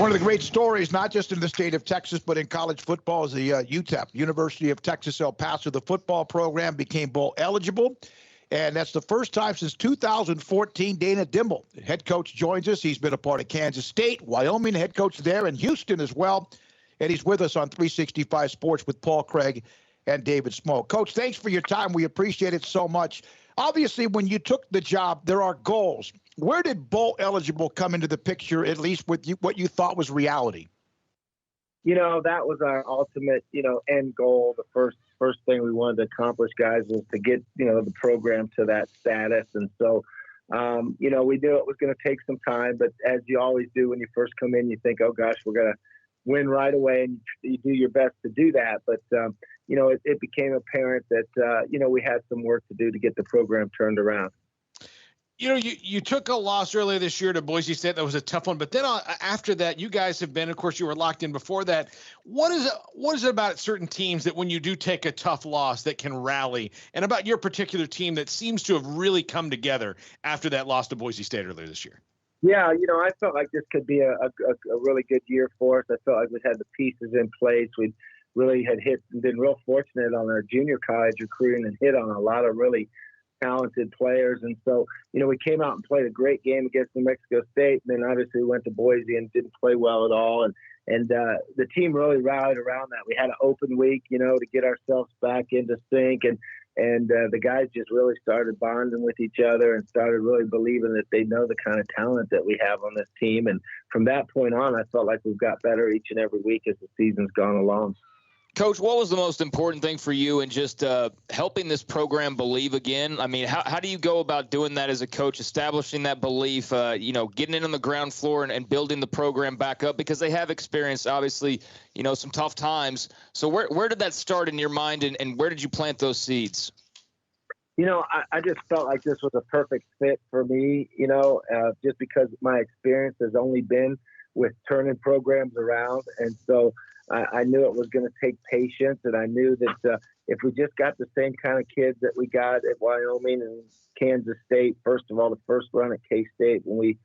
One of the great stories, not just in the state of Texas, but in college football, is the UTEP, University of Texas El Paso. The football program became bowl eligible, and that's the first time since 2014. Dana Dimel, the head coach, joins us. He's been a part of Kansas State, Wyoming, head coach there, and Houston as well. And he's with us on 365 Sports with Paul Craig and David Smoak. Coach, thanks for your time. We appreciate it so much. Obviously, when you took the job, there are goals. Where did bowl eligible come into the picture, at least with you, what you thought was reality? That was our ultimate, end goal. The first thing we wanted to accomplish, guys, was to get, the program to that status. And so, we knew it was going to take some time, but as you always do when you first come in, you think, oh gosh, we're going to win right away, and you do your best to do that. But, it became apparent that, we had some work to do to get the program turned around. You took a loss earlier this year to Boise State. That was a tough one. But then after that, you guys have been, of course, you were locked in before that. What is it about certain teams that when you do take a tough loss that can rally, and about your particular team that seems to have really come together after that loss to Boise State earlier this year? Yeah, I felt like this could be a really good year for us. I felt like we had the pieces in place. We really had hit and been real fortunate on our junior college recruiting and hit on a lot of really talented players. And so, we came out and played a great game against New Mexico State. And then obviously we went to Boise and didn't play well at all. And the team really rallied around that. We had an open week, to get ourselves back into sync. And the guys just really started bonding with each other and started really believing that they know the kind of talent that we have on this team. And from that point on, I felt like we've got better each and every week as the season's gone along. Coach, what was the most important thing for you in just helping this program believe again? I mean, how do you go about doing that as a coach, establishing that belief, getting in on the ground floor and building the program back up? Because they have experienced, obviously, some tough times. So where did that start in your mind, and where did you plant those seeds? I just felt like this was a perfect fit for me, just because my experience has only been with turning programs around. And so I knew it was going to take patience, and I knew that if we just got the same kind of kids that we got at Wyoming and Kansas State, first of all, the first run at K-State, when we,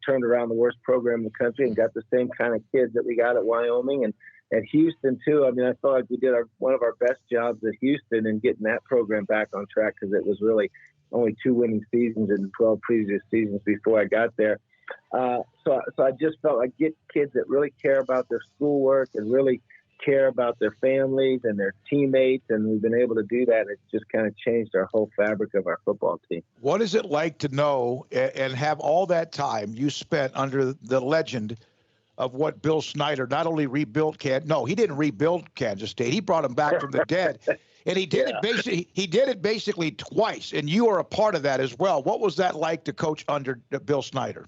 turned around the worst program in the country and got the same kind of kids that we got at Wyoming and at Houston too. I mean, I felt like we did one of our best jobs at Houston in getting that program back on track, because it was really only 2 winning seasons in 12 previous seasons before I got there. So I just felt like get kids that really care about their schoolwork and really care about their families and their teammates, and we've been able to do that. It's just kind of changed our whole fabric of our football team. What is it like to know and have all that time you spent under the legend of what Bill Snyder not only rebuilt he didn't rebuild Kansas State. He brought them back from the dead. And he did it basically twice, and you are a part of that as well. What was that like to coach under Bill Snyder?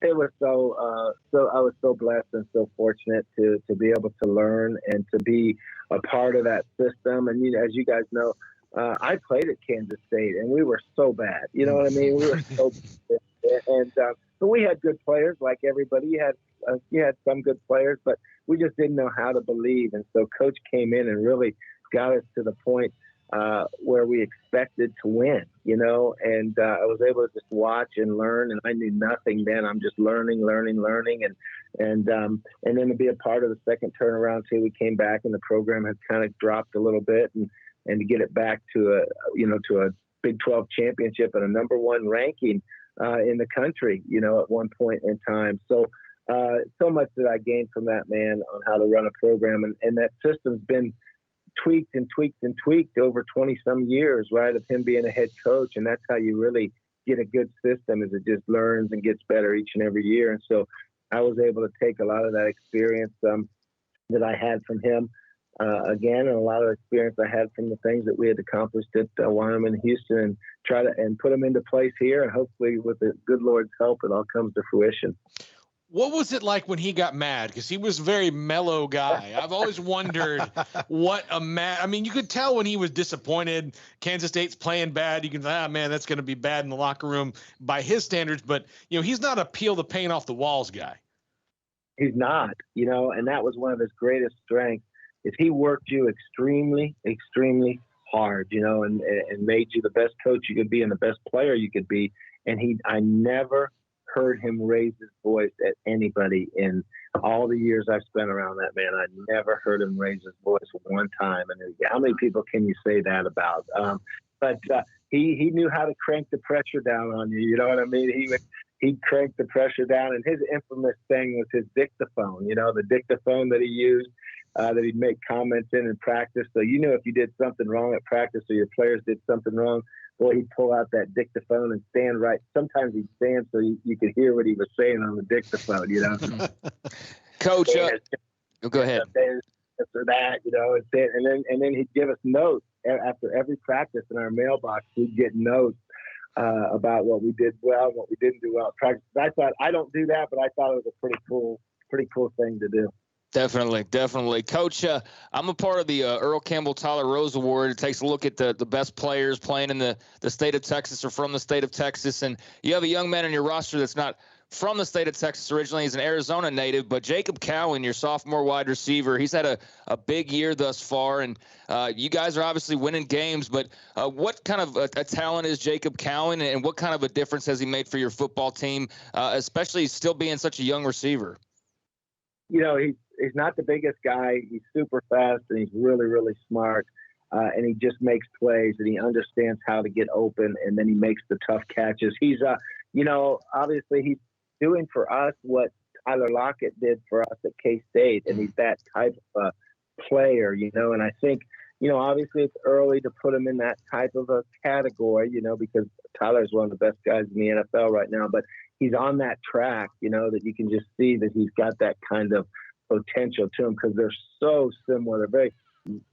It was I was so blessed and so fortunate to be able to learn and to be a part of that system. And as you guys know, I played at Kansas State, and we were so bad. You know what I mean? We were so bad. And but we had good players, like everybody. You had some good players, but we just didn't know how to believe. And so Coach came in and really got us to the point where we expected to win, and I was able to just watch and learn, and I knew nothing then. I'm just learning, and then to be a part of the second turnaround too. We came back, and the program had kind of dropped a little bit, and to get it back to a Big 12 championship and a number 1 ranking in the country, at one point in time. So much that I gained from that man on how to run a program, and that system's been tweaked and tweaked and tweaked over 20 some years, right, of him being a head coach. And that's how you really get a good system, is it just learns and gets better each and every year. And so I was able to take a lot of that experience that I had from him again, and a lot of experience I had from the things that we had accomplished at Wyoming and Houston, and try to put them into place here. And hopefully with the good Lord's help, it all comes to fruition. What was it like when he got mad? Because he was a very mellow guy. I've always wondered you could tell when he was disappointed. Kansas State's playing bad. You can, man, that's going to be bad in the locker room by his standards. But, he's not a peel the paint off the walls guy. He's not, and that was one of his greatest strengths, is he worked you extremely, extremely hard, and made you the best coach you could be and the best player you could be. And I never heard him raise his voice at anybody all the years I've spent around that man, I never heard him raise his voice one time. And how many people can you say that about? But he knew how to crank the pressure down on you. You know what I mean? He'd crank the pressure down. And his infamous thing was his dictaphone, the dictaphone that he used, that he'd make comments in practice. So you knew if you did something wrong at practice or your players did something wrong, boy, he'd pull out that dictaphone and stand right. Sometimes he'd stand so you could hear what he was saying on the dictaphone, Coach, go ahead. This or that, and then he'd give us notes after every practice in our mailbox. We'd get notes about what we did well and what we didn't do well at practice. I don't do that, but I thought it was a pretty cool thing to do. Definitely. Coach, I'm a part of the Earl Campbell Tyler Rose Award. It takes a look at the best players playing in the state of Texas or from the state of Texas. And you have a young man on your roster that's not from the state of Texas originally. He's an Arizona native, but Jacob Cowan, your sophomore wide receiver, he's had a big year thus far. And you guys are obviously winning games, but what kind of a talent is Jacob Cowan, and what kind of a difference has he made for your football team, especially still being such a young receiver? He's not the biggest guy. He's super fast, and he's really, really smart. And he just makes plays, and he understands how to get open, and then he makes the tough catches. He's, obviously he's doing for us what Tyler Lockett did for us at K-State, and he's that type of player, And I think, obviously it's early to put him in that type of a category, because Tyler's one of the best guys in the NFL right now. But he's on that track, that you can just see that he's got that kind of potential to him, because they're so similar. They're very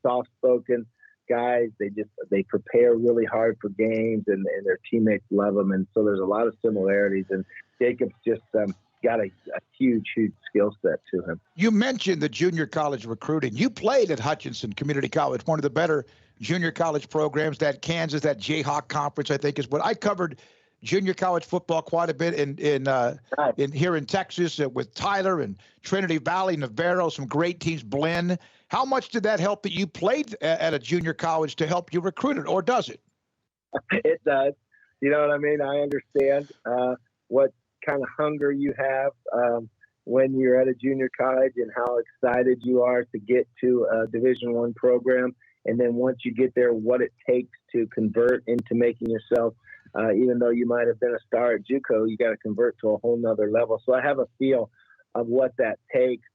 soft-spoken guys. They prepare really hard for games, and their teammates love them. And so there's a lot of similarities. And Jacob's just got a huge skill set to him. You mentioned the junior college recruiting. You played at Hutchinson Community College, one of the better junior college programs. That Kansas, that Jayhawk Conference, I think is what I covered. Junior college football quite a bit in here in Texas with Tyler and Trinity Valley, Navarro, some great teams, Blinn. How much did that help that you played at a junior college to help you recruit it, or does it? It does. You know what I mean? I understand what kind of hunger you have when you're at a junior college and how excited you are to get to a Division I program. And then once you get there, what it takes to convert into making yourself even though you might have been a star at JUCO, you got to convert to a whole nother level. So I have a feel of what that takes.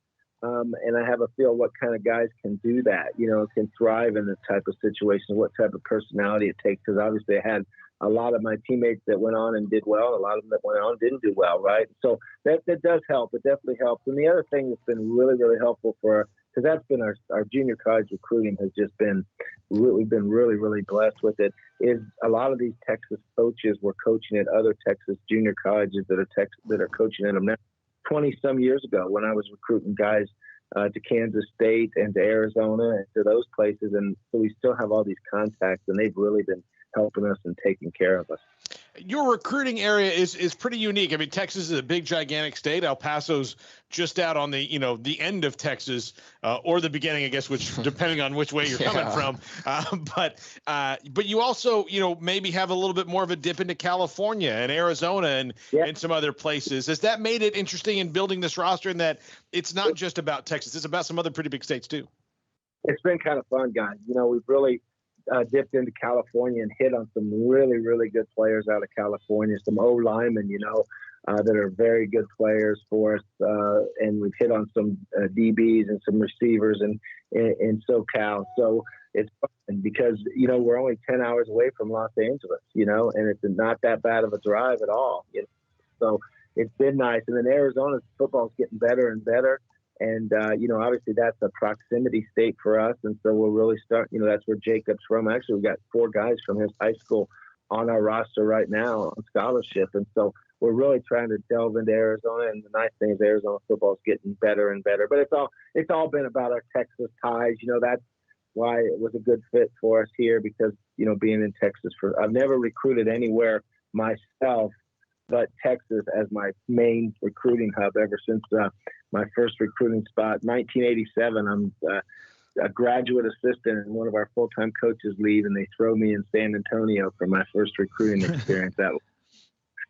And I have a feel what kind of guys can do that, can thrive in this type of situation, what type of personality it takes. Because obviously I had a lot of my teammates that went on and did well. A lot of them that went on didn't do well, right? So that does help. It definitely helps. And the other thing that's been really, really helpful because that's been our junior college recruiting has just been, we've been really, really blessed with it, is a lot of these Texas coaches were coaching at other Texas junior colleges that are coaching at them now. 20-some years ago when I was recruiting guys to Kansas State and to Arizona and to those places. And so we still have all these contacts, and they've really been helping us and taking care of us. Your recruiting area is pretty unique. I mean, Texas is a big, gigantic state. El Paso's just out on the end of Texas or the beginning, I guess, which depending on which way you're coming from. But you also, maybe have a little bit more of a dip into California and Arizona and some other places. Has that made it interesting in building this roster, in that it's not just about Texas, it's about some other pretty big states too? It's been kind of fun, guys. We've really dipped into California and hit on some really, really good players out of California, some O-linemen, that are very good players for us. And we've hit on some DBs and some receivers in SoCal. So it's fun because, we're only 10 hours away from Los Angeles, and it's not that bad of a drive at all. So it's been nice. And then Arizona's football is getting better and better. And, obviously that's a proximity state for us. And so we'll really start, that's where Jacob's from. Actually, we've got 4 guys from his high school on our roster right now on scholarship. And so we're really trying to delve into Arizona. And the nice thing is Arizona football is getting better and better. But it's all been about our Texas ties. That's why it was a good fit for us here because, being in Texas I've never recruited anywhere myself but Texas as my main recruiting hub ever since my first recruiting spot. 1987, I'm a graduate assistant and one of our full-time coaches leave, and they throw me in San Antonio for my first recruiting experience.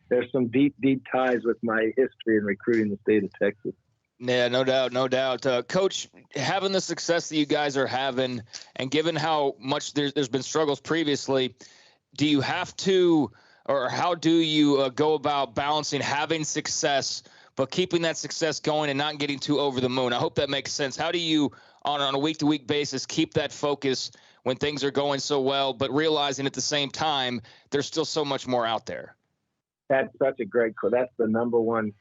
There's some deep, deep ties with my history in recruiting the state of Texas. Yeah, no doubt, no doubt. Coach, having the success that you guys are having, and given how much there's been struggles previously, do you have to, or how do you go about balancing having success but keeping that success going and not getting too over the moon? I hope that makes sense. How do you, on a week-to-week basis, keep that focus when things are going so well, but realizing at the same time there's still so much more out there? That's such a great – that's the number one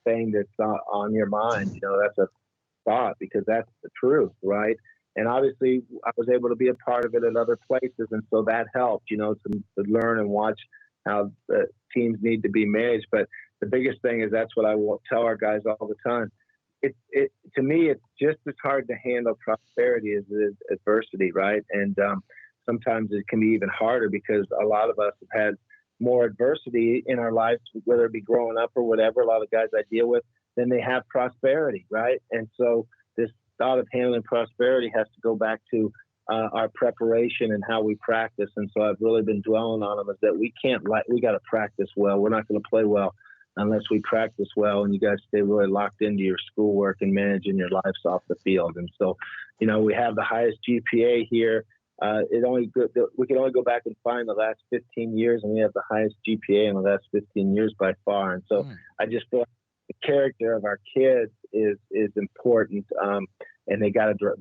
thing that's on your mind. That's a thought, because that's the truth, right? And obviously I was able to be a part of it at other places, and so that helped, to learn and watch how the teams need to be managed. But the biggest thing is, that's what I will tell our guys all the time. To me, it's just as hard to handle prosperity as it is adversity, right? And sometimes it can be even harder, because a lot of us have had more adversity in our lives, whether it be growing up or whatever. A lot of guys I deal with, than they have prosperity, right? And so this thought of handling prosperity has to go back to our preparation and how we practice. And so I've really been dwelling on them, is that we got to practice well. We're not going to play well unless we practice well, and you guys stay really locked into your schoolwork and managing your lives off the field. And so, we have the highest GPA here. We can only go back and find the last 15 years, and we have the highest GPA in the last 15 years by far. And so I just feel like the character of our kids is important, and they got to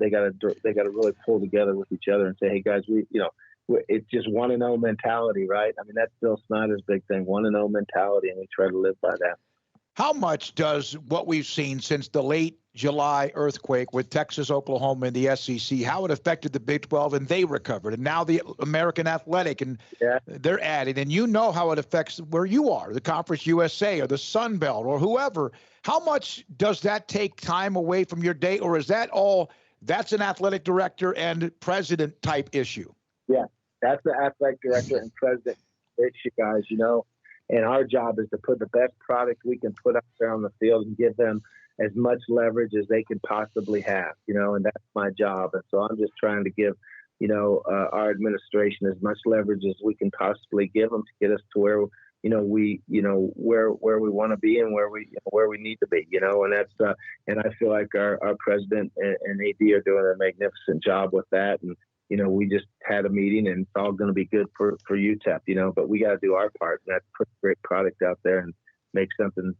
really pull together with each other and say, hey guys, it's just 1-0 mentality, right? I mean, that's Bill Snyder's big thing, 1-0 mentality, and we try to live by that. How much does what we've seen since the late July earthquake with Texas, Oklahoma, and the SEC, how it affected the Big 12, and they recovered, and now the American Athletic, and they're added, and how it affects where you are, the Conference USA or the Sun Belt or whoever? How much does that take time away from your day, or is that that's an athletic director and president type issue? Yeah, that's the athletic director and president issue, guys, and our job is to put the best product we can put up there on the field and give them as much leverage as they can possibly have, and that's my job. And so I'm just trying to give, our administration as much leverage as we can possibly give them to get us to where, where we want to be and where we need to be, and that's, and I feel like our president and AD are doing a magnificent job with that. And, we just had a meeting, and it's all going to be good for UTEP, but we got to do our part, and that's put a great product out there and make something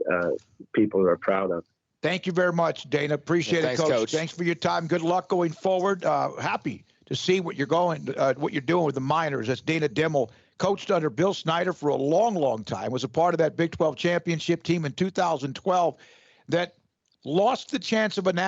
people are proud of. Thank you very much, Dana. Appreciate it, Coach. Thanks for your time. Good luck going forward. Happy to see what you're doing with the Miners. That's Dana Dimel, coached under Bill Snyder for a long, long time, was a part of that Big 12 championship team in 2012 that lost the chance of a national